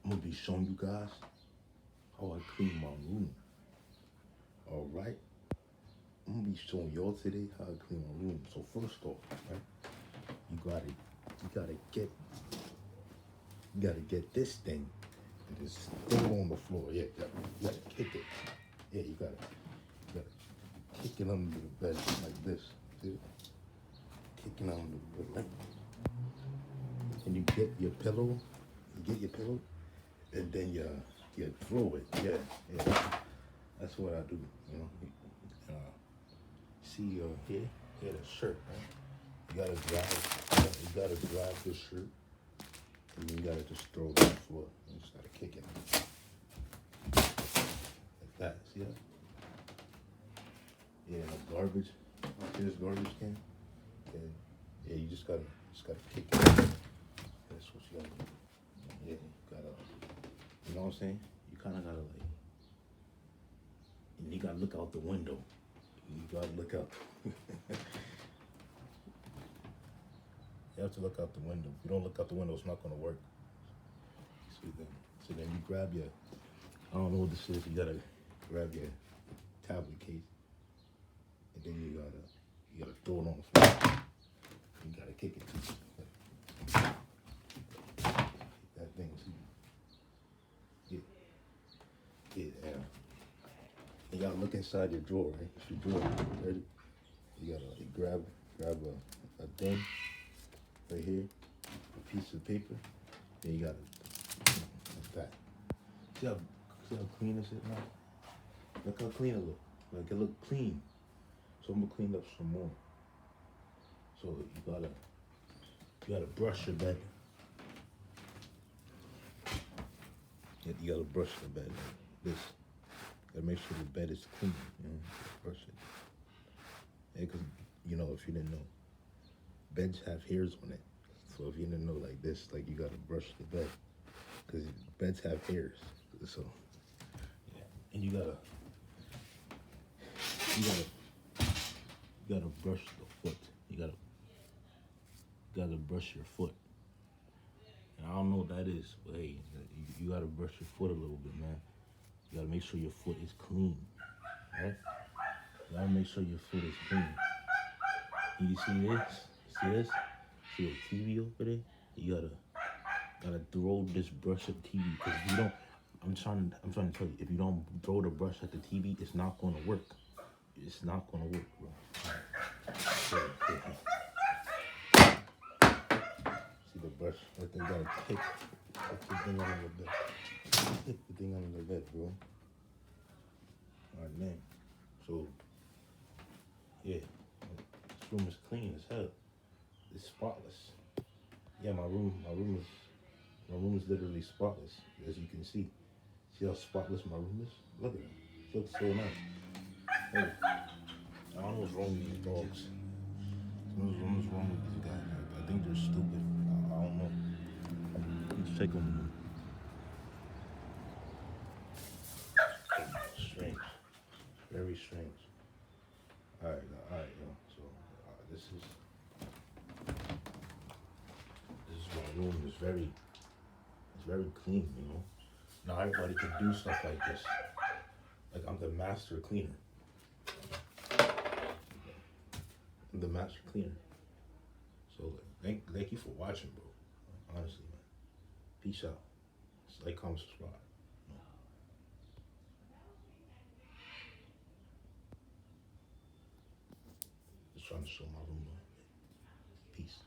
I'm gonna be showing you guys how I clean my room. All right, I'm gonna be showing y'all today how I clean my room. So first off, right, you gotta get this thing and just throw it on the floor. Yeah, you gotta kick it. Yeah, you gotta kick it under the bed like this. See it? Kicking under the bed, right? And you get your pillow. And then you throw it. Yeah. That's what I do. You know. See here the shirt, right? You gotta grab this shirt, and you gotta just throw it on the floor. You just gotta kick it like that. See that? Yeah, the garbage. See this garbage can? Yeah, you just gotta kick it. That's what you gotta do. Yeah, you gotta. You know what I'm saying? You kind of gotta and you gotta look out the window. You gotta look out. You have to look out the window. If you don't look out the window, it's not gonna work. So then you grab your, I don't know what this is. You gotta grab your tablet case, and then you gotta throw it on the floor. You gotta kick it too. That thing. See? Yeah. You gotta look inside your drawer, right? If your drawer, ready? You gotta grab a thing right here, a piece of paper. Then you gotta like that. See how clean this is now? Look how clean it look. Like it look clean. So I'm gonna clean up some more. So you gotta brush your bed. You gotta brush the bed like this. Gotta make sure the bed is clean, you know, brush it. Yeah, cause you know, if you didn't know, beds have hairs on it. So if you didn't know like this, like you gotta brush the bed, cause beds have hairs. So yeah, and you gotta brush the foot. You gotta brush your foot. And I don't know what that is, but hey, you gotta brush your foot a little bit, man. You gotta make sure your foot is clean, right? You gotta make sure your foot is clean. And you see this? See this? See the TV over there? You gotta throw this brush at the TV, because if you don't, I'm trying to tell you, if you don't throw the brush at the TV, it's not gonna work. It's not gonna work, bro. Right. See the brush? That thing gotta kick the thing under the bed. Kick the thing under the bed, bro. Alright, man. So, yeah. This room is clean as hell. It's spotless. Yeah, my room is literally spotless, as you can see. See how spotless my room is? Look at it. It looks so nice. Hey, I don't know what's wrong with these dogs. What's wrong with these guys? I think they're stupid. I don't know. Let's check on them. Strange. Very strange. Alright, yo. So, this is my room. It's very clean, you know. Now everybody can do stuff like this. Like I'm the master cleaner. I'm the master cleaner. So thank you for watching, bro. Honestly, man. Peace out. Like, comment, subscribe. Just trying to show my room. Peace.